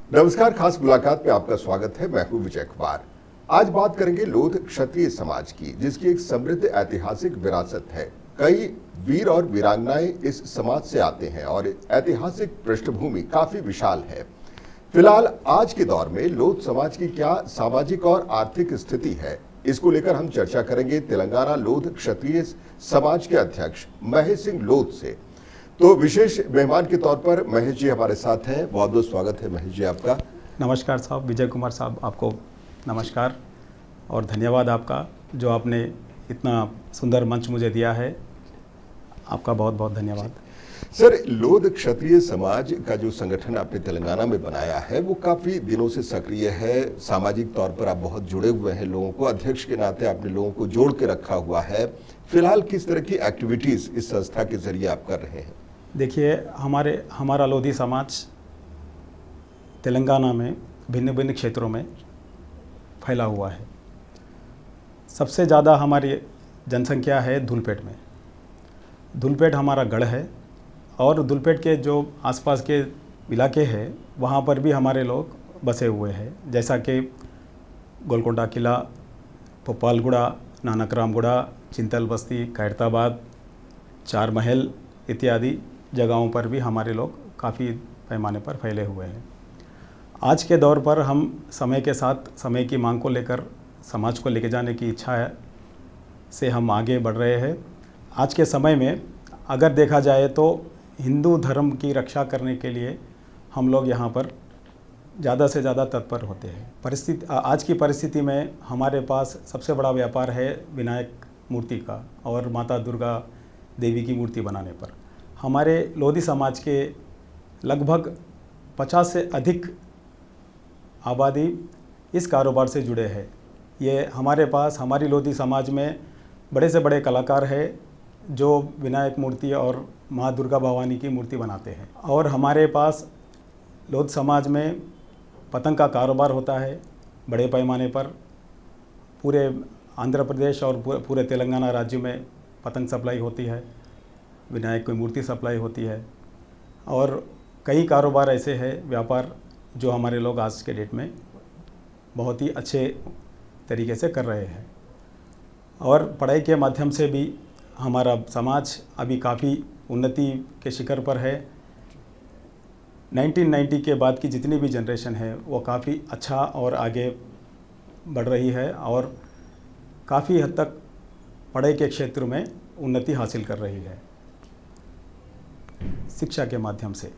नमस्कार, खास मुलाकात में आपका स्वागत है। मैं हूं विजय कुमार। आज बात करेंगे लोध क्षत्रिय समाज की, जिसकी एक समृद्ध ऐतिहासिक विरासत है। कई वीर और वीरांगनाएं इस समाज से आते हैं और ऐतिहासिक पृष्ठभूमि काफी विशाल है। फिलहाल आज के दौर में लोध समाज की क्या सामाजिक और आर्थिक स्थिति है, इसको लेकर हम चर्चा करेंगे तेलंगाना लोध क्षत्रिय समाज के अध्यक्ष महेश सिंह लोध से। तो विशेष मेहमान के तौर पर महेश जी हमारे साथ हैं। बहुत बहुत स्वागत है महेश जी आपका। नमस्कार साहब, विजय कुमार साहब, आपको नमस्कार और धन्यवाद आपका, जो आपने इतना सुंदर मंच मुझे दिया है। आपका बहुत बहुत धन्यवाद। सर, लोध क्षत्रिय समाज का जो संगठन आपने तेलंगाना में बनाया है वो काफ़ी दिनों से सक्रिय है। सामाजिक तौर पर आप बहुत जुड़े हुए हैं लोगों को, अध्यक्ष के नाते आपने लोगों को जोड़ के रखा हुआ है। फिलहाल किस तरह की एक्टिविटीज़ इस संस्था के जरिए आप कर रहे हैं? देखिए, हमारा लोधी समाज तेलंगाना में भिन्न भिन्न क्षेत्रों में फैला हुआ है। सबसे ज़्यादा हमारी जनसंख्या है धूलपेट में। धूलपेट हमारा गढ़ है और धूलपेट के जो आसपास के इलाके हैं वहाँ पर भी हमारे लोग बसे हुए हैं, जैसा कि गोलकोंडा किला, भोपालगुड़ा, नानकरामगुड़ा, चिंतल बस्ती, खैरताबाद, चार महल इत्यादि जगहों पर भी हमारे लोग काफ़ी पैमाने पर फैले हुए हैं। आज के दौर पर हम समय के साथ समय की मांग को लेकर समाज को लेके जाने की इच्छा से हम आगे बढ़ रहे हैं। आज के समय में अगर देखा जाए तो हिंदू धर्म की रक्षा करने के लिए हम लोग यहाँ पर ज़्यादा से ज़्यादा तत्पर होते हैं। आज की परिस्थिति में हमारे पास सबसे बड़ा व्यापार है विनायक मूर्ति का और माता दुर्गा देवी की मूर्ति बनाने पर। हमारे लोधी समाज के लगभग 50 से अधिक आबादी इस कारोबार से जुड़े हैं। ये हमारी लोधी समाज में बड़े से बड़े कलाकार हैं जो विनायक मूर्ति और माँ दुर्गा भवानी की मूर्ति बनाते हैं। और हमारे पास लोध समाज में पतंग का कारोबार होता है बड़े पैमाने पर। पूरे आंध्र प्रदेश और पूरे तेलंगाना राज्य में पतंग सप्लाई होती है, विनायक की मूर्ति सप्लाई होती है और कई कारोबार ऐसे हैं, व्यापार, जो हमारे लोग आज के डेट में बहुत ही अच्छे तरीके से कर रहे हैं। और पढ़ाई के माध्यम से भी हमारा समाज अभी काफ़ी उन्नति के शिखर पर है। 1990 के बाद की जितनी भी जनरेशन है वो काफ़ी अच्छा और आगे बढ़ रही है और काफ़ी हद तक पढ़ाई के क्षेत्र में उन्नति हासिल कर रही है शिक्षा के माध्यम से।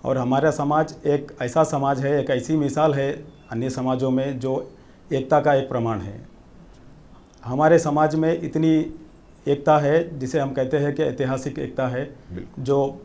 और हमारा समाज एक ऐसा समाज है, एक ऐसी मिसाल है अन्य समाजों में जो एकता का एक प्रमाण है। हमारे समाज में इतनी एकता है जिसे हम कहते हैं कि ऐतिहासिक एकता है, जो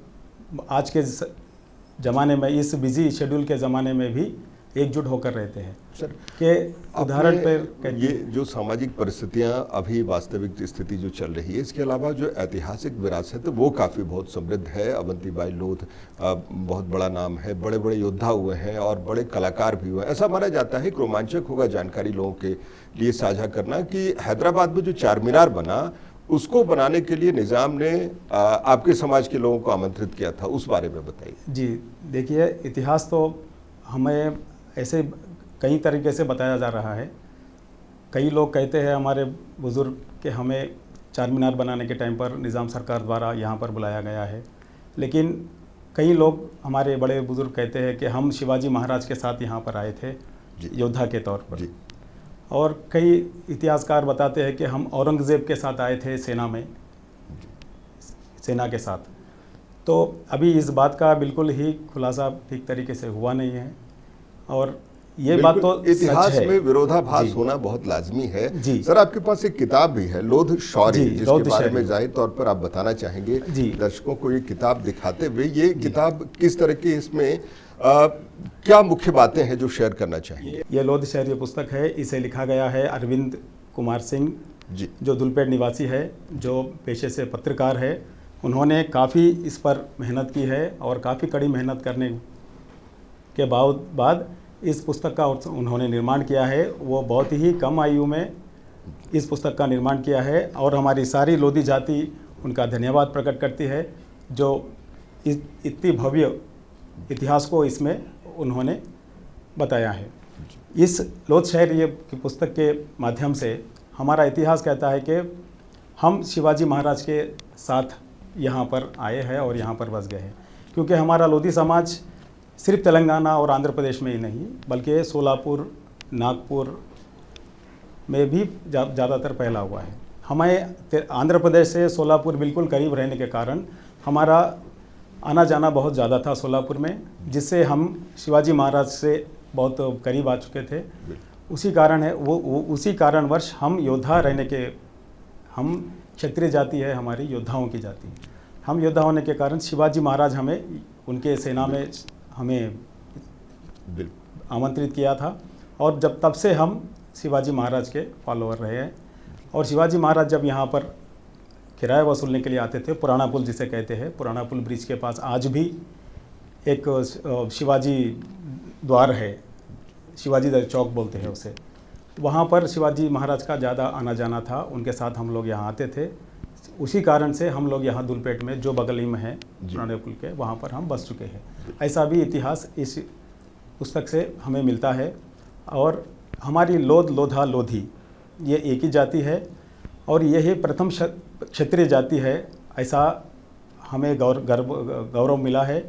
आज के ज़माने में, इस बिजी शेड्यूल के ज़माने में भी एकजुट होकर रहते हैं। सर, के उदाहरण पर ये जो सामाजिक परिस्थितियां अभी वास्तविक स्थिति जो चल रही है, इसके अलावा जो ऐतिहासिक विरासत है वो काफ़ी बहुत समृद्ध है। अवंतीबाई लोध बहुत बड़ा नाम है, बड़े बड़े योद्धा हुए हैं और बड़े कलाकार भी हुए हैं। ऐसा माना जाता है कि रोमांचक होगा जानकारी लोगों के लिए साझा करना कि हैदराबाद में जो चार मीनार बना, उसको बनाने के लिए निज़ाम ने आपके समाज के लोगों को आमंत्रित किया था, उस बारे में बताइए। जी, देखिए, इतिहास तो हमें ऐसे कई तरीके से बताया जा रहा है। कई लोग कहते हैं हमारे बुज़ुर्ग कि हमें चार मीनार बनाने के टाइम पर निज़ाम सरकार द्वारा यहाँ पर बुलाया गया है, लेकिन कई लोग हमारे बड़े बुज़ुर्ग कहते हैं कि हम शिवाजी महाराज के साथ यहाँ पर आए थे योद्धा के तौर पर। और कई इतिहासकार बताते हैं कि हम औरंगज़ेब के साथ आए थे सेना के साथ। तो अभी इस बात का बिल्कुल ही खुलासा ठीक तरीके से हुआ नहीं है और ये बात तो इतिहास में विरोधाभास होना बहुत लाजमी है। सर, आपके पास एक किताब भी है, लोध शौर्य, जिसके बारे में जाहिर तौर पर आप बताना चाहेंगे दर्शकों को। ये किताब दिखाते हुए, ये किताब किस तरह की, इसमें क्या मुख्य बातें हैं जो शेयर करना चाहिए? ये लोध शौर्य पुस्तक है, इसे लिखा गया है अरविंद कुमार सिंह जी, जो धूलपेट निवासी है, जो पेशे से पत्रकार है। उन्होंने काफ़ी इस पर मेहनत की है और काफ़ी कड़ी मेहनत करने के बाद इस पुस्तक का उन्होंने निर्माण किया है। वो बहुत ही कम आयु में इस पुस्तक का निर्माण किया है और हमारी सारी लोधी जाति उनका धन्यवाद प्रकट करती है, जो इतनी भव्य इतिहास को इसमें उन्होंने बताया है। इस लोध शहर ये की पुस्तक के माध्यम से हमारा इतिहास कहता है कि हम शिवाजी महाराज के साथ यहाँ पर आए हैं और यहाँ पर बस गए हैं, क्योंकि हमारा लोधी समाज सिर्फ तेलंगाना और आंध्र प्रदेश में ही नहीं बल्कि सोलापुर, नागपुर में भी ज़्यादातर फैला हुआ है। हमें आंध्र प्रदेश से सोलापुर बिल्कुल करीब रहने के कारण हमारा आना जाना बहुत ज़्यादा था सोलापुर में, जिससे हम शिवाजी महाराज से बहुत करीब आ चुके थे। उसी कारण है वो उसी कारणवश हम योद्धा रहने के, हम क्षत्रिय जाति है हमारी, योद्धाओं की जाति। हम योद्धा होने के कारण शिवाजी महाराज हमें उनके सेना में हमें आमंत्रित किया था, और जब तब से हम शिवाजी महाराज के फॉलोअर रहे हैं। और शिवाजी महाराज जब यहाँ पर किराया वसूलने के लिए आते थे, पुराना पुल जिसे कहते हैं, पुराना पुल ब्रिज के पास आज भी एक शिवाजी द्वार है, शिवाजी चौक बोलते हैं उसे। वहाँ पर शिवाजी महाराज का ज़्यादा आना जाना था, उनके साथ हम लोग यहाँ आते थे। उसी कारण से हम लोग यहाँ दुलपेट में जो बगल में है पुराने पुल के, वहाँ पर हम बस चुके हैं। ऐसा भी इतिहास इस पुस्तक से हमें मिलता है। और हमारी लोध, लोधा, लोधी ये एक ही जाति है और यही प्रथम क्षत्रिय जाति है। ऐसा हमें गौरव मिला है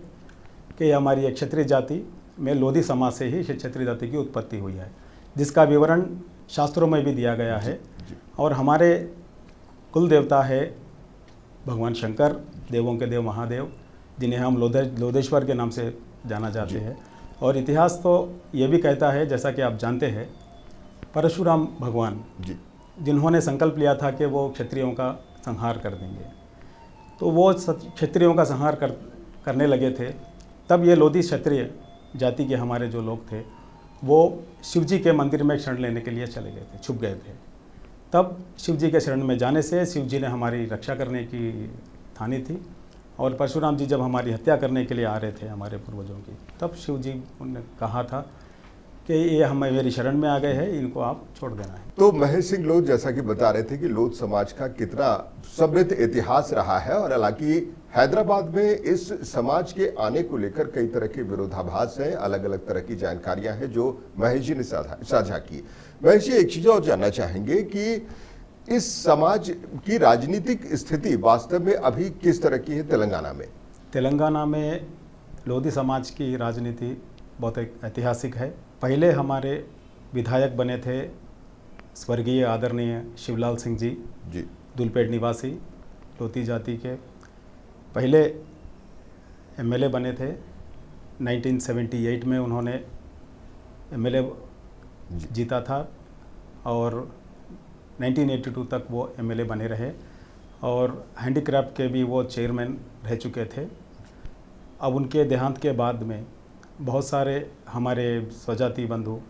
कि हमारी एक क्षत्रिय जाति में लोधी समाज से ही क्षत्रिय जाति की उत्पत्ति हुई है, जिसका विवरण शास्त्रों में भी दिया गया है। और हमारे कुल देवता है भगवान शंकर, देवों के देव महादेव, जिन्हें हम लोधेश्वर के नाम से जाना जाते हैं। और इतिहास तो ये भी कहता है, जैसा कि आप जानते हैं, परशुराम भगवान जिन्होंने संकल्प लिया था कि वो क्षत्रियों का संहार कर देंगे, तो वो क्षत्रियों का संहार करने लगे थे। तब ये लोधी क्षत्रिय जाति के हमारे जो लोग थे वो शिवजी के मंदिर में शरण लेने के लिए चले गए थे, छुप गए थे। तब शिवजी के शरण में जाने से शिवजी ने हमारी रक्षा करने की ठानी थी, और परशुराम जी जब हमारी हत्या करने के लिए आ रहे थे हमारे पूर्वजों की, तब शिवजी ने कहा था कि ये हम मेरी शरण में आ गए हैं, इनको आप छोड़ देना है। तो महेश सिंह लोध जैसा कि बता रहे थे कि लोध समाज का कितना समृद्ध इतिहास रहा है, और हालांकि हैदराबाद में इस समाज के आने को लेकर कई तरह के विरोधाभास हैं, अलग अलग तरह की जानकारियां हैं जो महेश जी ने साझा की। महेश जी, एक चीज और जानना चाहेंगे कि इस समाज की राजनीतिक स्थिति वास्तव में अभी किस तरह की है तेलंगाना में? तेलंगाना में लोधी समाज की राजनीति बहुत ऐतिहासिक है। पहले हमारे विधायक बने थे स्वर्गीय आदरणीय शिवलाल सिंह जी, दुलपेट निवासी, लोधी जाति के। पहले एमएलए बने थे 1978 में, उन्होंने एमएलए जीता था, और 1982 तक वो एमएलए बने रहे, और हैंडीक्राफ्ट के भी वो चेयरमैन रह चुके थे। अब उनके देहांत के बाद में बहुत सारे हमारे स्वजाति बंधु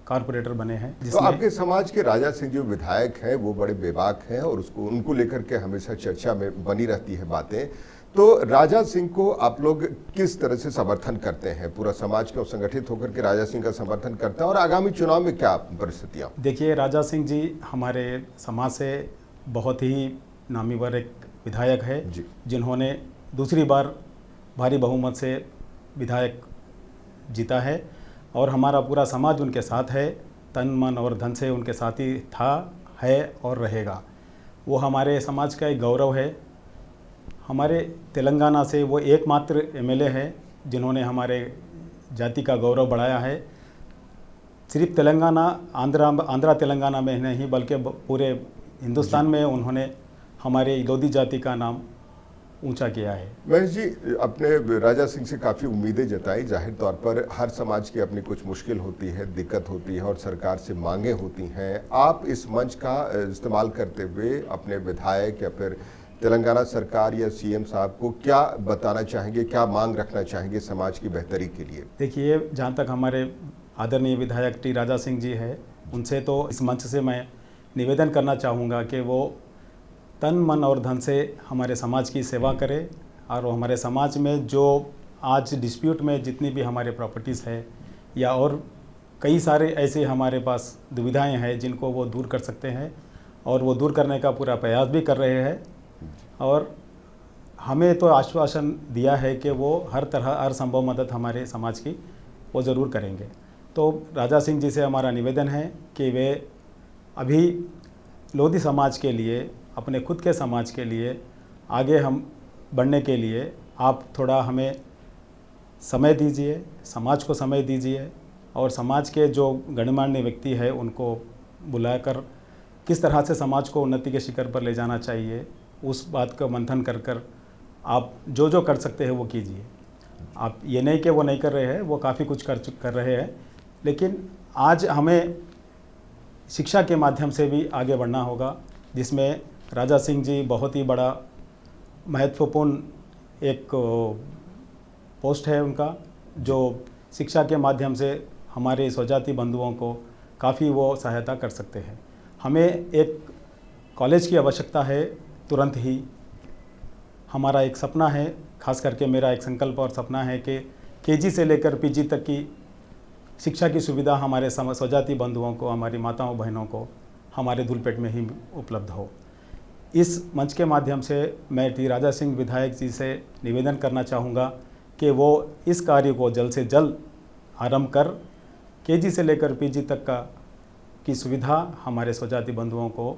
कारपोरेटर बने हैं। तो आपके समाज के राजा सिंह जो विधायक हैं वो बड़े बेबाक हैं, और उनको लेकर के हमेशा चर्चा में बनी रहती है बातें। तो राजा सिंह को आप लोग किस तरह से समर्थन करते हैं? पूरा समाज क्यों संगठित होकर के राजा सिंह का समर्थन करता है, और आगामी चुनाव में क्या परिस्थितियाँ? देखिए, राजा सिंह जी हमारे समाज से बहुत ही नामीवर एक विधायक है, जिन्होंने दूसरी बार भारी बहुमत से विधायक जीता है, और हमारा पूरा समाज उनके साथ है, तन मन और धन से उनके साथ ही था, है और रहेगा। वो हमारे समाज का एक गौरव है। हमारे तेलंगाना से वो एकमात्र एमएलए है जिन्होंने हमारे जाति का गौरव बढ़ाया है। सिर्फ तेलंगाना, आंध्रा तेलंगाना में नहीं बल्कि पूरे हिंदुस्तान में उन्होंने हमारे लोधी जाति का नाम ऊंचा किया है। महेश जी, अपने राजा सिंह से काफ़ी उम्मीदें जताई। जाहिर तौर पर हर समाज की अपनी कुछ मुश्किल होती है, दिक्कत होती है, और सरकार से मांगे होती हैं। आप इस मंच का इस्तेमाल करते हुए अपने विधायक या फिर तेलंगाना सरकार या सीएम साहब को क्या बताना चाहेंगे, क्या मांग रखना चाहेंगे समाज की बेहतरी के लिए? देखिए, जहाँ तक हमारे आदरणीय विधायक टी राजा सिंह जी है, उनसे तो इस मंच से मैं निवेदन करना चाहूँगा कि वो तन मन और धन से हमारे समाज की सेवा करें, और वो हमारे समाज में जो आज डिस्प्यूट में जितनी भी हमारे प्रॉपर्टीज़ है या और कई सारे ऐसे हमारे पास दुविधाएं हैं जिनको वो दूर कर सकते हैं, और वो दूर करने का पूरा प्रयास भी कर रहे हैं। और हमें तो आश्वासन दिया है कि वो हर तरह हर संभव मदद हमारे समाज की वो ज़रूर करेंगे। तो राजा सिंह जी से हमारा निवेदन है कि वे अभी लोधी समाज के लिए, अपने खुद के समाज के लिए आगे हम बढ़ने के लिए आप थोड़ा हमें समय दीजिए, समाज को समय दीजिए और समाज के जो गणमान्य व्यक्ति है उनको बुलाकर किस तरह से समाज को उन्नति के शिखर पर ले जाना चाहिए, उस बात का मंथन कर कर आप जो जो कर सकते हैं वो कीजिए। आप ये नहीं कि वो नहीं कर रहे हैं, वो काफ़ी कुछ कर रहे हैं, लेकिन आज हमें शिक्षा के माध्यम से भी आगे बढ़ना होगा, जिसमें राजा सिंह जी बहुत ही बड़ा महत्वपूर्ण एक पोस्ट है उनका, जो शिक्षा के माध्यम से हमारे स्वजाति बंधुओं को काफ़ी वो सहायता कर सकते हैं। हमें एक कॉलेज की आवश्यकता है तुरंत ही। हमारा एक सपना है, खास करके मेरा एक संकल्प और सपना है कि केजी से लेकर पीजी तक की शिक्षा की सुविधा हमारे स्वजाति बंधुओं को, हमारी माताओं बहनों को हमारे धूलपेट में ही उपलब्ध हो। इस मंच के माध्यम से मैं टी राजा सिंह विधायक जी से निवेदन करना चाहूँगा कि वो इस कार्य को जल्द से जल्द आरंभ कर केजी से लेकर पीजी तक की सुविधा हमारे स्वजाति बंधुओं को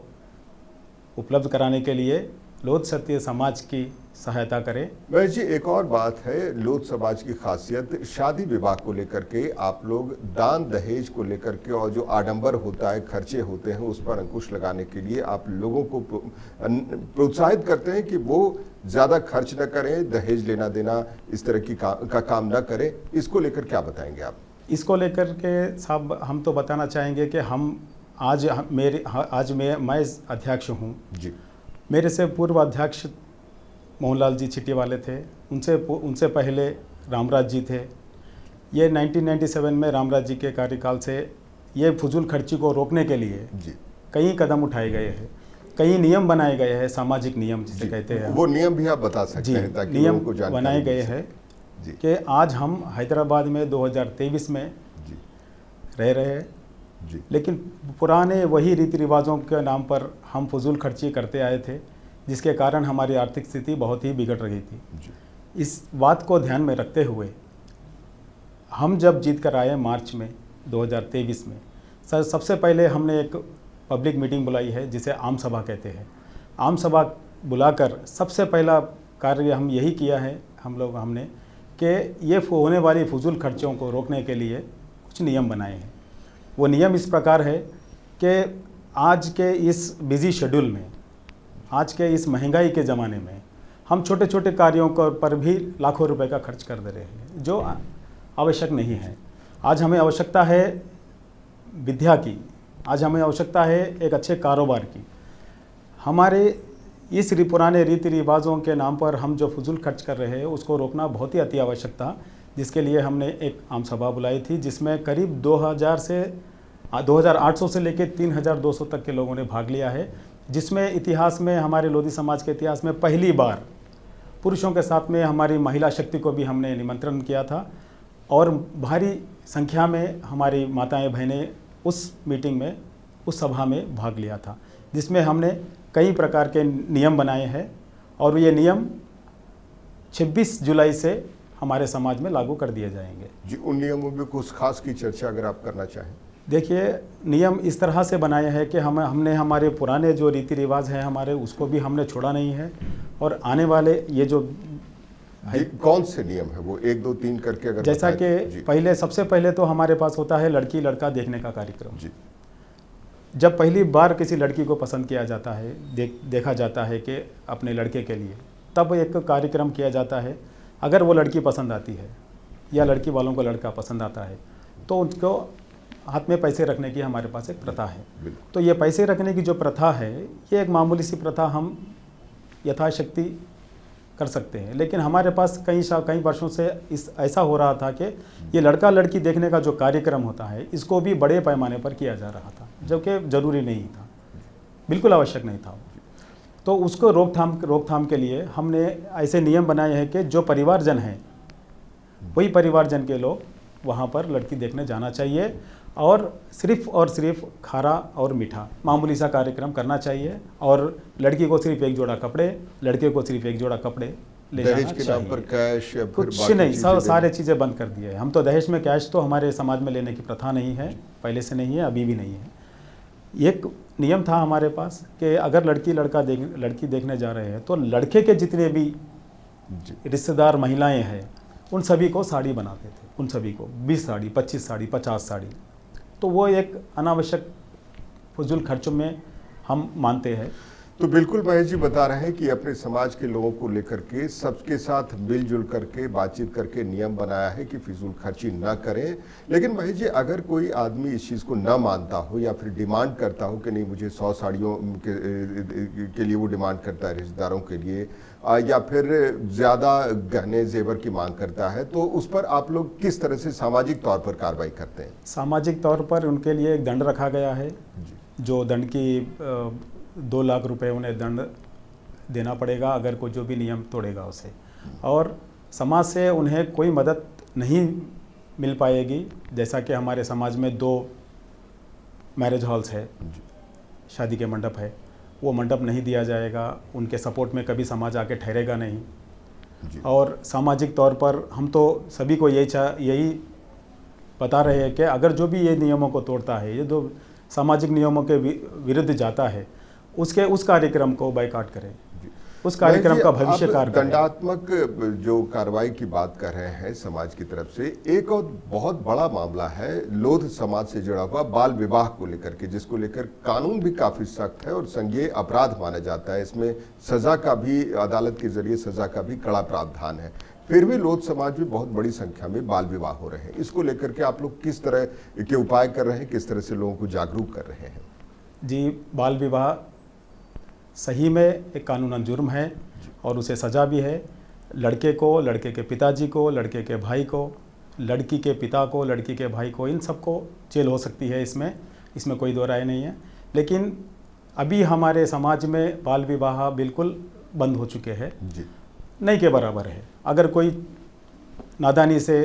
उपलब्ध कराने के लिए लोध क्षत्रिय समाज की सहायता करें। महेश जी, एक और बात है, लोध समाज की खासियत शादी विवाह को लेकर के आप लोग दान दहेज को लेकर के और जो आडंबर होता है, खर्चे होते हैं, उस पर अंकुश लगाने के लिए आप लोगों को प्रोत्साहित करते हैं कि वो ज़्यादा खर्च न करें, दहेज लेना देना इस तरह की का काम न करें। इसको लेकर क्या बताएंगे आप? इसको लेकर के साहब हम तो बताना चाहेंगे कि मैं अध्यक्ष हूँ जी। मेरे से पूर्व अध्यक्ष मोहनलाल जी छिट्टी वाले थे, उनसे पहले रामराज जी थे। ये 1997 में रामराज जी के कार्यकाल से ये फजूल खर्ची को रोकने के लिए जी कई कदम उठाए गए हैं, कई नियम बनाए गए हैं, सामाजिक नियम जिसे कहते हैं। वो नियम भी आप बता सकते हैं ताकि नियम लोगों को जानकारी बनाए गए हैं कि आज हम हैदराबाद में 2023 में जी रह रहे हैं जी, लेकिन पुराने वही रीति रिवाजों के नाम पर हम फजूल खर्ची करते आए थे, जिसके कारण हमारी आर्थिक स्थिति बहुत ही बिगड़ रही थी जी। इस बात को ध्यान में रखते हुए हम जब जीत कर आए मार्च में 2023 में, सबसे पहले हमने एक पब्लिक मीटिंग बुलाई है जिसे आम सभा कहते हैं। आम सभा बुलाकर सबसे पहला कार्य हम यही किया है हमने कि ये होने वाली फजूल खर्चों को रोकने के लिए कुछ नियम बनाए हैं। वो नियम इस प्रकार है कि आज के इस बिज़ी शेड्यूल में, आज के इस महंगाई के ज़माने में हम छोटे छोटे कार्यों पर भी लाखों रुपए का खर्च कर दे रहे हैं, जो आवश्यक नहीं है। आज हमें आवश्यकता है विद्या की, आज हमें आवश्यकता है एक अच्छे कारोबार की। हमारे इस पुराने रीति रिवाजों के नाम पर हम जो फजूल खर्च कर रहे हैं उसको रोकना बहुत ही अति आवश्यक था, जिसके लिए हमने एक आम सभा बुलाई थी जिसमें करीब 2800 से लेकर 3200 तक के लोगों ने भाग लिया है, जिसमें इतिहास में, हमारे लोधी समाज के इतिहास में पहली बार पुरुषों के साथ में हमारी महिला शक्ति को भी हमने निमंत्रण किया था और भारी संख्या में हमारी माताएं बहनें उस मीटिंग में, उस सभा में भाग लिया था, जिसमें हमने कई प्रकार के नियम बनाए हैं और ये नियम 26 जुलाई से हमारे समाज में लागू कर दिए जाएंगे। जी, उन नियमों में कुछ खास की चर्चा अगर आप करना चाहें। देखिए, नियम इस तरह से बनाए हैं कि हमने हमारे पुराने जो रीति रिवाज हैं हमारे, उसको भी हमने छोड़ा नहीं है और आने वाले ये जो कौन से नियम है वो 1 2 3 करके अगर जैसा कि पहले, सबसे पहले तो हमारे पास होता है लड़की लड़का देखने का कार्यक्रम जी। जब पहली बार किसी लड़की को पसंद किया जाता है, देखा जाता है कि अपने लड़के के लिए, तब एक कार्यक्रम किया जाता है। अगर वो लड़की पसंद आती है या लड़की वालों को लड़का पसंद आता है तो उनको हाथ में पैसे रखने की हमारे पास एक प्रथा है। तो ये पैसे रखने की जो प्रथा है, ये एक मामूली सी प्रथा हम यथाशक्ति कर सकते हैं, लेकिन हमारे पास कई वर्षों से ऐसा हो रहा था कि ये लड़का लड़की देखने का जो कार्यक्रम होता है इसको भी बड़े पैमाने पर किया जा रहा था, जबकि ज़रूरी नहीं था, बिल्कुल आवश्यक नहीं था। तो उसको रोकथाम के लिए हमने ऐसे नियम बनाए हैं कि जो परिवारजन हैं वही परिवारजन के लोग वहाँ पर लड़की देखने जाना चाहिए और सिर्फ खारा और मीठा मामूली सा कार्यक्रम करना चाहिए और लड़की को सिर्फ एक जोड़ा कपड़े, लड़के को सिर्फ एक जोड़ा कपड़े ले जाना दहेज के नाम पर कैश या फिर कुछ बाकी नहीं, चीजें सब देना। सारे चीज़ें बंद कर दिए हैं। हम तो दहेज में कैश तो हमारे समाज में लेने की प्रथा नहीं है, पहले से नहीं है, अभी भी नहीं है। एक नियम था हमारे पास कि अगर लड़की देखने जा रहे हैं तो लड़के के जितने भी जी। रिश्तेदार महिलाएं हैं उन सभी को साड़ी बनाते थे, उन सभी को 20 साड़ी, 25 साड़ी, 50 साड़ी। तो वो एक अनावश्यक फजूल खर्चों में हम मानते हैं। तो बिल्कुल महेश जी बता रहे हैं कि अपने समाज के लोगों को लेकर के सबके साथ मिलजुल करके बातचीत करके नियम बनाया है कि फिजूल खर्ची न करें। लेकिन महेश जी, अगर कोई आदमी इस चीज़ को न मानता हो या फिर डिमांड करता हो कि नहीं मुझे 100 साड़ियों के लिए वो डिमांड करता है रिश्तेदारों के लिए, या फिर ज़्यादा गहने जेवर की मांग करता है, तो उस पर आप लोग किस तरह से सामाजिक तौर पर कार्रवाई करते हैं? सामाजिक तौर पर उनके लिए एक दंड रखा गया है, जो दंड की 2 लाख रुपए उन्हें दंड देना पड़ेगा अगर कोई जो भी नियम तोड़ेगा उसे। और समाज से उन्हें कोई मदद नहीं मिल पाएगी। जैसा कि हमारे समाज में 2 मैरिज हॉल्स है, शादी के मंडप है, वो मंडप नहीं दिया जाएगा। उनके सपोर्ट में कभी समाज आके ठहरेगा नहीं। और सामाजिक तौर पर हम तो सभी को यही बता रहे हैं कि अगर जो भी ये नियमों को तोड़ता है, ये जो सामाजिक नियमों के विरुद्ध जाता है, उस कार्यक्रम को बाइकआउट करें, उस कार्यक्रम का भविष्यकार करें। दंडात्मक जो कार्रवाई की बात कर रहे हैं समाज की तरफ से, एक और बहुत बड़ा मामला है लोध समाज से जुड़ा हुआ बाल विवाह को लेकर के, जिसको लेकर कानून भी काफी सख्त है और संज्ञेय अपराध माना जाता है। इसमें सजा का भी, अदालत के जरिए सजा का भी कड़ा प्रावधान है। फिर भी लोध समाज में बहुत बड़ी संख्या में बाल विवाह हो रहे हैं। इसको लेकर के आप लोग किस तरह के उपाय कर रहे हैं, किस तरह से लोगों को जागरूक कर रहे हैं? जी, बाल विवाह सही में एक कानूनन जुर्म है और उसे सज़ा भी है। लड़के को, लड़के के पिताजी को, लड़के के भाई को, लड़की के पिता को, लड़की के भाई को, इन सबको जेल हो सकती है। इसमें कोई दो राय नहीं है। लेकिन अभी हमारे समाज में बाल विवाह बिल्कुल बंद हो चुके हैं, नहीं के बराबर है। अगर कोई नादानी से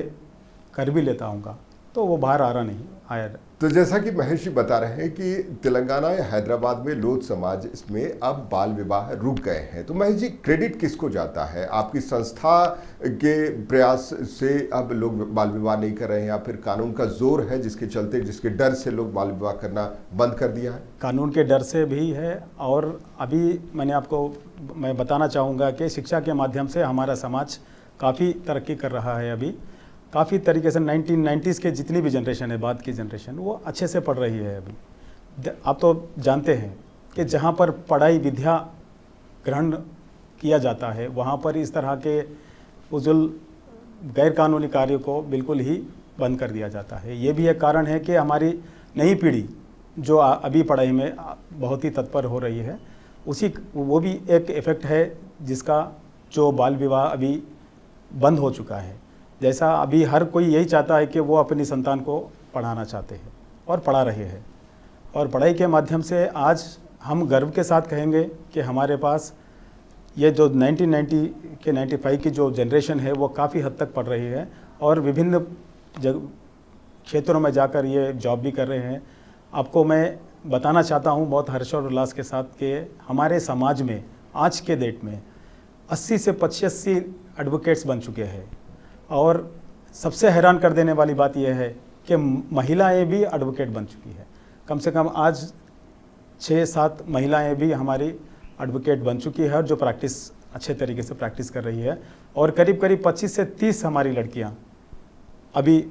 कर भी लेता होगा तो वो बाहर आ रहा नहीं आया। तो जैसा कि महेश जी बता रहे हैं कि तेलंगाना या हैदराबाद में लोध समाज इसमें अब बाल विवाह रुक गए हैं, तो महेश जी क्रेडिट किसको जाता है? आपकी संस्था के प्रयास से अब लोग बाल विवाह नहीं कर रहे हैं, या फिर कानून का जोर है जिसके चलते, जिसके डर से लोग बाल विवाह करना बंद कर दिया है? कानून के डर से भी है। और अभी मैं बताना चाहूँगा कि शिक्षा के माध्यम से हमारा समाज काफ़ी तरक्की कर रहा है। अभी काफ़ी तरीके से 1990s के जितनी भी जनरेशन है, बाद की जनरेशन, वो अच्छे से पढ़ रही है। अभी आप तो जानते हैं कि जहाँ पर पढ़ाई विद्या ग्रहण किया जाता है, वहाँ पर इस तरह के फजूल गैरकानूनी कार्यों को बिल्कुल ही बंद कर दिया जाता है। ये भी एक कारण है कि हमारी नई पीढ़ी जो अभी पढ़ाई में बहुत ही तत्पर हो रही है, वो भी एक इफ़ेक्ट है जिसका, जो बाल विवाह अभी बंद हो चुका है। जैसा अभी हर कोई यही चाहता है कि वो अपनी संतान को पढ़ाना चाहते हैं और पढ़ा रहे हैं। और पढ़ाई के माध्यम से आज हम गर्व के साथ कहेंगे कि हमारे पास ये जो 1990 के 95 की जो जनरेशन है वो काफ़ी हद तक पढ़ रही है और विभिन्न क्षेत्रों में जाकर ये जॉब भी कर रहे हैं। आपको मैं बताना चाहता हूँ बहुत हर्ष और उल्लास के साथ कि हमारे समाज में आज के डेट में 80 से 85 एडवोकेट्स बन चुके हैं। और सबसे हैरान कर देने वाली बात यह है कि महिलाएं भी एडवोकेट बन चुकी है। कम से कम आज 6-7 महिलाएं भी हमारी एडवोकेट बन चुकी है और जो प्रैक्टिस अच्छे तरीके से प्रैक्टिस कर रही है। और करीब 25 से 30 हमारी लड़कियां अभी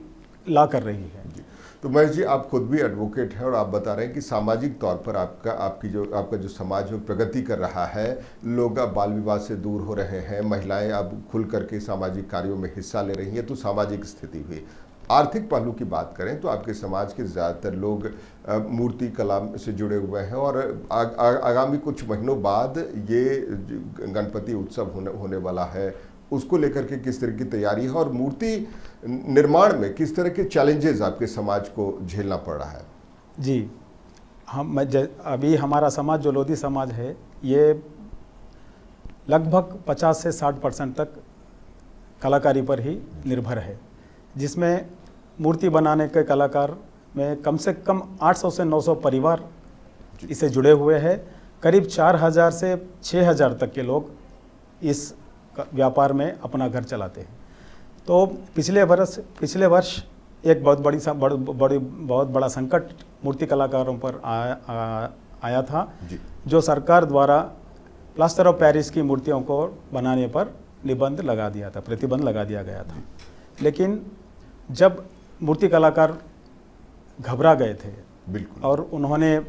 ला कर रही है। तो महेश जी, आप खुद भी एडवोकेट हैं और आप बता रहे हैं कि सामाजिक तौर पर आपका जो समाज में प्रगति कर रहा है, लोग अब बाल विवाह से दूर हो रहे हैं, महिलाएं अब खुल करके सामाजिक कार्यों में हिस्सा ले रही हैं, तो सामाजिक स्थिति हुई। आर्थिक पहलू की बात करें तो आपके समाज के ज़्यादातर लोग मूर्ति कला से जुड़े हुए हैं और आगामी कुछ महीनों बाद ये गणपति उत्सव होने वाला है, उसको लेकर के किस तरह की तैयारी है और मूर्ति निर्माण में किस तरह के चैलेंजेस आपके समाज को झेलना पड़ रहा है? जी, अभी हमारा समाज जो लोधी समाज है, ये लगभग 50 से 60% तक कलाकारी पर ही निर्भर है, जिसमें मूर्ति बनाने के कलाकार में कम से कम 800 से 900 परिवार इससे जुड़े हुए हैं। करीब 4000 से 6000 तक के लोग इस व्यापार में अपना घर चलाते हैं। तो पिछले वर्ष एक बहुत बड़ा संकट मूर्ति कलाकारों पर आया था, जो सरकार द्वारा प्लास्टर ऑफ पेरिस की मूर्तियों को बनाने पर प्रतिबंध लगा दिया गया था। लेकिन जब मूर्ति कलाकार घबरा गए थे और उन्होंने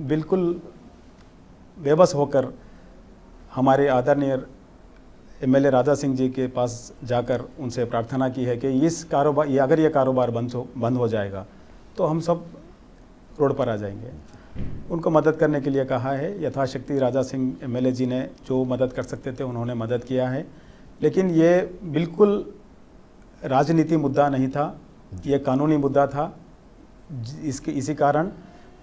बिल्कुल बेबस होकर हमारे आदरणीय एमएलए राजा सिंह जी के पास जाकर उनसे प्रार्थना की है कि अगर ये कारोबार बंद हो जाएगा तो हम सब रोड पर आ जाएंगे। उनको मदद करने के लिए कहा है। यथाशक्ति राजा सिंह एमएलए जी ने जो मदद कर सकते थे उन्होंने मदद किया है, लेकिन ये बिल्कुल राजनीति मुद्दा नहीं था, ये कानूनी मुद्दा था। इसी कारण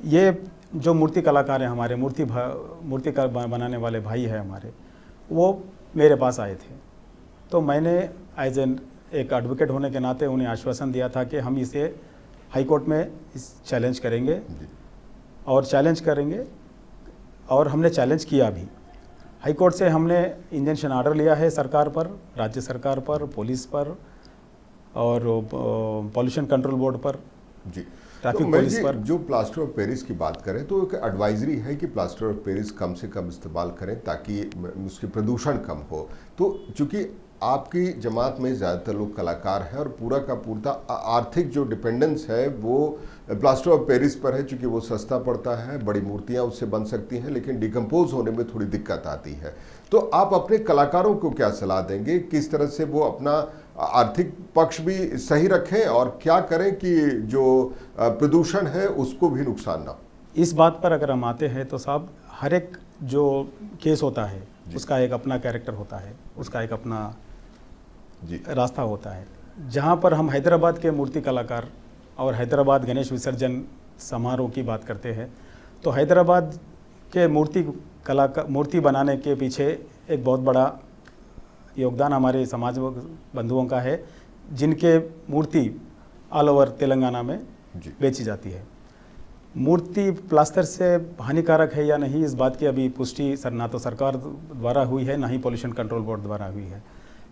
ये जो मूर्ति कलाकार हैं हमारे, मूर्ति बनाने वाले भाई हैं हमारे, वो मेरे पास आए थे। तो मैंने एज एक एडवोकेट होने के नाते उन्हें आश्वासन दिया था कि हम इसे हाई कोर्ट में चैलेंज करेंगे और हमने चैलेंज किया भी। हाई कोर्ट से हमने इंजंक्शन ऑर्डर लिया है सरकार पर, राज्य सरकार पर, पुलिस पर और पॉल्यूशन कंट्रोल बोर्ड पर, ट्रैफिक पुलिस पर। जो प्लास्टर ऑफ पेरिस की बात करें तो एक एडवाइजरी है कि प्लास्टर ऑफ पेरिस कम से कम इस्तेमाल करें ताकि उसकी प्रदूषण कम हो। तो चूंकि आपकी जमात में ज़्यादातर लोग कलाकार हैं और पूरा का पूरा आर्थिक जो डिपेंडेंस है वो प्लास्टर ऑफ पेरिस पर है, चूंकि वो सस्ता पड़ता है, बड़ी मूर्तियां उससे बन सकती हैं, लेकिन डिकम्पोज होने में थोड़ी दिक्कत आती है। तो आप अपने कलाकारों को क्या सलाह देंगे, किस तरह से वो अपना आर्थिक पक्ष भी सही रखें और क्या करें कि जो प्रदूषण है उसको भी नुकसान ना? इस बात पर अगर हम आते हैं तो साहब, हर एक जो केस होता है उसका एक अपना कैरेक्टर होता है, उसका एक अपना रास्ता होता है। जहाँ पर हम हैदराबाद के मूर्ति कलाकार और हैदराबाद गणेश विसर्जन समारोह की बात करते हैं, तो हैदराबाद के मूर्ति बनाने के पीछे एक बहुत बड़ा योगदान हमारे समाज बंधुओं का है, जिनके मूर्ति ऑल ओवर तेलंगाना में बेची जाती है। मूर्ति प्लास्टर से हानिकारक है या नहीं, इस बात की अभी पुष्टि ना तो सरकार द्वारा हुई है, ना ही पॉल्यूशन कंट्रोल बोर्ड द्वारा हुई है।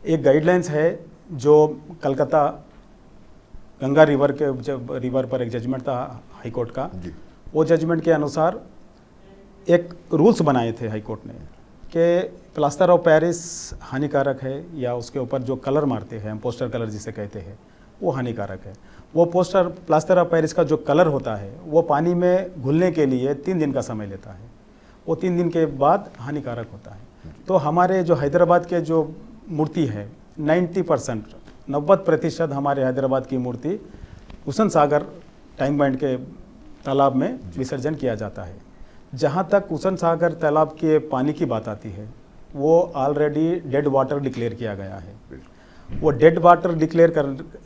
एक गाइडलाइंस है जो कलकत्ता गंगा रिवर पर एक जजमेंट था हाई कोर्ट का, वो जजमेंट के अनुसार एक रूल्स बनाए थे हाई कोर्ट ने कि प्लास्टर ऑफ पेरिस हानिकारक है, या उसके ऊपर जो कलर मारते हैं, पोस्टर कलर जिसे कहते हैं, वो हानिकारक है। वो प्लास्टर ऑफ पेरिस का जो कलर होता है वो पानी में घुलने के लिए 3 दिन का समय लेता है, वो 3 दिन के बाद हानिकारक होता है। तो हमारे जो हैदराबाद के जो मूर्ति है 90% हमारे हैदराबाद की मूर्ति हुसैन सागर टैंक बैंड के तालाब में विसर्जन किया जाता है। जहाँ तक हुसैन सागर तालाब के पानी की बात आती है, वो ऑलरेडी डेड वाटर डिक्लेयर किया गया है। वो डेड वाटर डिक्लेयर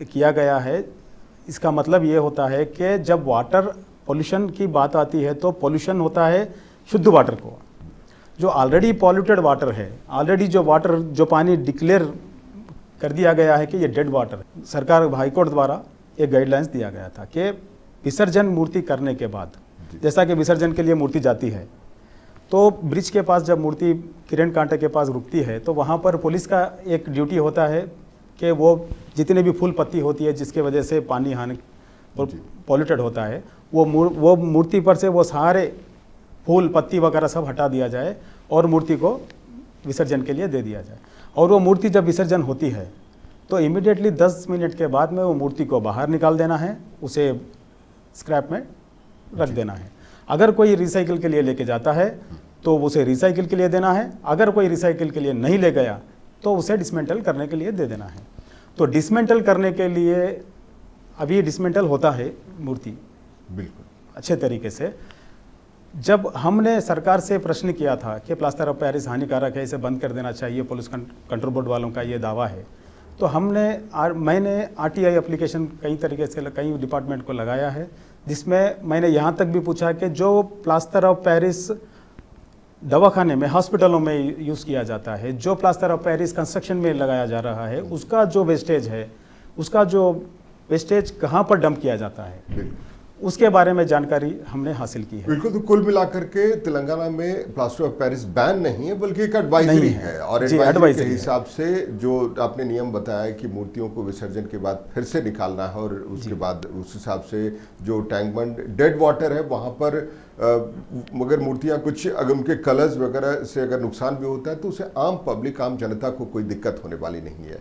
किया गया है, इसका मतलब ये होता है कि जब वाटर पोल्यूशन की बात आती है तो पोल्यूशन होता है शुद्ध वाटर को। जो ऑलरेडी पॉल्यूटेड वाटर है, ऑलरेडी जो पानी डिक्लेयर कर दिया गया है कि ये डेड वाटर, सरकार हाई कोर्ट द्वारा एक गाइडलाइंस दिया गया था कि विसर्जन मूर्ति करने के बाद, जैसा कि विसर्जन के लिए मूर्ति जाती है तो ब्रिज के पास जब मूर्ति किरण कांटे के पास रुकती है तो वहाँ पर पुलिस का एक ड्यूटी होता है कि वो जितने भी फूल पत्ती होती है जिसके वजह से पानी पॉल्यूटेड होता है, वो मूर्ति पर से वो सारे फूल पत्ती वगैरह सब हटा दिया जाए और मूर्ति को विसर्जन के लिए दे दिया जाए। और वो मूर्ति जब विसर्जन होती है तो इमीडिएटली 10 मिनट के बाद में वो मूर्ति को बाहर निकाल देना है, उसे स्क्रैप में रख देना है। अगर कोई रिसाइकिल के लिए लेके जाता है तो उसे रिसाइकिल के लिए देना है, अगर कोई रिसाइकिल के लिए नहीं ले गया तो उसे डिसमेंटल करने के लिए दे देना है। तो डिसमेंटल करने के लिए अभी डिसमेंटल होता है मूर्ति बिल्कुल अच्छे तरीके से। जब हमने सरकार से प्रश्न किया था कि प्लास्टर ऑफ पेरिस हानिकारक है, इसे बंद कर देना चाहिए, पॉल्यूशन कंट्रोल बोर्ड वालों का ये दावा है, तो मैंने RTI एप्लीकेशन कई तरीके से कई डिपार्टमेंट को लगाया है, जिसमें मैंने यहाँ तक भी पूछा कि जो प्लास्टर ऑफ पेरिस दवाखाने में, हॉस्पिटलों में यूज़ किया जाता है, जो प्लास्टर ऑफ पेरिस कंस्ट्रक्शन में लगाया जा रहा है, उसका जो वेस्टेज है, उसका जो वेस्टेज कहाँ पर डंप किया जाता है। उसके बारे में जानकारी हमने हासिल की है। बिल्कुल, तो कुल मिलाकर के तेलंगाना में प्लास्टर ऑफ पेरिस बैन नहीं है बल्कि एक एडवाइजरी नहीं है, और जी, एडवाइजरी के एडवाइजरी है। हिसाब से जो आपने नियम बताया कि मूर्तियों को विसर्जन के बाद फिर से निकालना है, और उसके बाद उस हिसाब से जो टैंक बंड डेड वाटर है वहाँ पर मगर मूर्तियाँ कुछ अगर उनके कलर्स वगैरह से अगर नुकसान भी होता है तो उसे आम पब्लिक, आम जनता को कोई दिक्कत होने वाली नहीं है।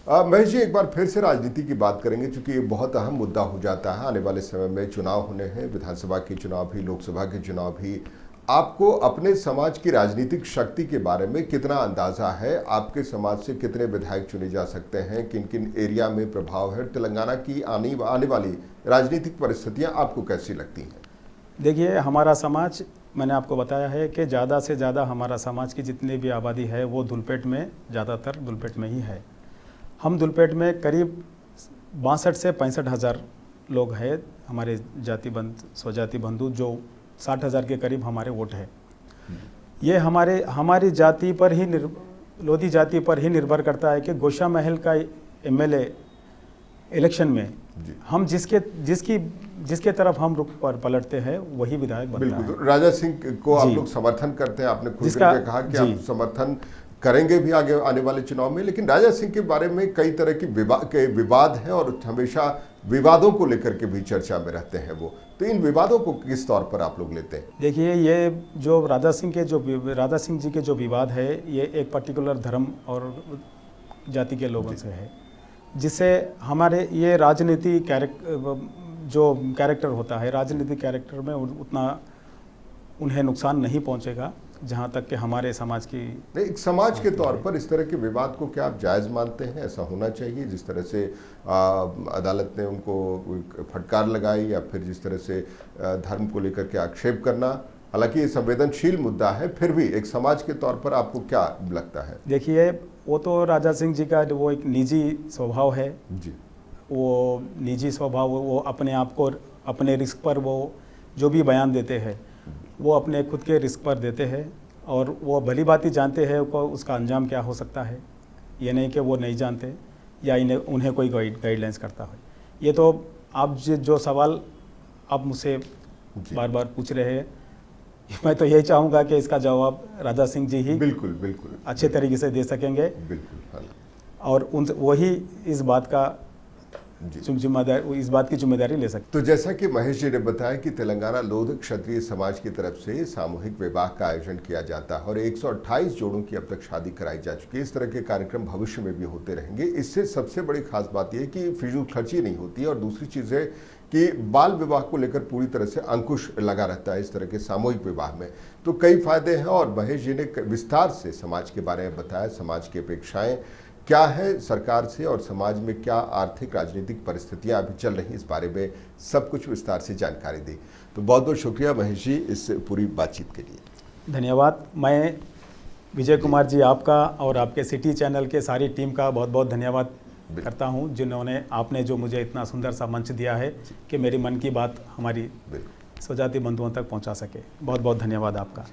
महेश जी, एक बार फिर से राजनीति की बात करेंगे, क्योंकि ये बहुत अहम मुद्दा हो जाता है। आने वाले समय में चुनाव होने हैं, विधानसभा के चुनाव भी, लोकसभा के चुनाव भी। आपको अपने समाज की राजनीतिक शक्ति के बारे में कितना अंदाजा है? आपके समाज से कितने विधायक चुने जा सकते हैं? किन किन एरिया में प्रभाव है? तेलंगाना की आने वाली राजनीतिक परिस्थितियाँ आपको कैसी लगती हैं? देखिए, हमारा समाज, मैंने आपको बताया है कि ज़्यादा से ज़्यादा हमारा समाज की जितनी भी आबादी है वो धुलपेट में, ज़्यादातर धुलपेट में ही है। हम धुलपेट में करीब 62 से 65 हज़ार लोग हैं, हमारे स्वजाति बंधु, जो 60 हज़ार के करीब हमारे वोट है। ये हमारी जाति पर ही लोधी जाति पर ही निर्भर करता है कि गोशा महल का MLA इलेक्शन में हम जिसके तरफ हम रुख पर पलटते हैं वही विधायक बनता है। बिल्कुल, राजा सिंह को आप लोग समर्थन करते हैं, आपने खुद करके कहा कि आप समर्थन करेंगे भी आगे आने वाले चुनाव में, लेकिन राजा सिंह के बारे में कई तरह की विवाद है और हमेशा विवादों को लेकर के भी चर्चा में रहते हैं वो, तो इन विवादों को किस तौर पर आप लोग लेते हैं? देखिए, ये जो राजा सिंह जी के जो विवाद है, ये एक पर्टिकुलर धर्म और जाति के लोगों से है, जिससे हमारे ये राजनीति जो कैरेक्टर होता है, राजनीतिक कैरेक्टर में उतना उन्हें नुकसान नहीं पहुंचेगा जहां तक कि हमारे समाज की। एक समाज के तौर पर इस तरह के विवाद को क्या आप जायज़ मानते हैं? ऐसा होना चाहिए जिस तरह से अदालत ने उनको फटकार लगाई, या फिर जिस तरह से धर्म को लेकर के आक्षेप करना, हालांकि ये संवेदनशील मुद्दा है, फिर भी एक समाज के तौर पर आपको क्या लगता है? देखिए, वो तो राजा सिंह जी का वो एक निजी स्वभाव है जी, वो निजी स्वभाव, वो अपने आप को अपने रिस्क पर वो जो भी बयान देते हैं वो अपने खुद के रिस्क पर देते हैं, और वो भली बात ही जानते हैं उसका अंजाम क्या हो सकता है। ये नहीं कि वो नहीं जानते या उन्हें कोई गाइडलाइंस करता है। ये तो आप जो सवाल आप मुझसे बार बार पूछ रहे हैं, मैं तो यही चाहूँगा कि इसका जवाब राजा सिंह जी ही बिल्कुल अच्छे तरीके से दे सकेंगे, बिल्कुल, और वही इस बात की जिम्मेदारी ले सकते। तो जैसा कि महेश जी ने बताया कि तेलंगाना लोध क्षत्रिय समाज की तरफ से सामूहिक विवाह का आयोजन किया जाता है और 128 जोड़ों की अब तक शादी कराई जा चुकी है। इस तरह के कार्यक्रम भविष्य में भी होते रहेंगे। इससे सबसे बड़ी खास बात यह है कि फिजूल खर्ची नहीं होती है, और दूसरी चीज़ है कि बाल विवाह को लेकर पूरी तरह से अंकुश लगा रहता है इस तरह के सामूहिक विवाह में। तो कई फायदे हैं, और महेश जी ने विस्तार से समाज के बारे में बताया, समाज की अपेक्षाएं क्या है सरकार से, और समाज में क्या आर्थिक राजनीतिक परिस्थितियां अभी चल रही, इस बारे में सब कुछ विस्तार से जानकारी दी। तो बहुत बहुत शुक्रिया महेश जी इस पूरी बातचीत के लिए। धन्यवाद। मैं विजय कुमार जी आपका और आपके सिटी चैनल के सारी टीम का बहुत बहुत धन्यवाद करता हूं, जिन्होंने आपने जो मुझे इतना सुंदर सा मंच दिया है कि मेरी मन की बात हमारी स्वजाति बंधुओं तक पहुंचा सके। बहुत बहुत धन्यवाद आपका।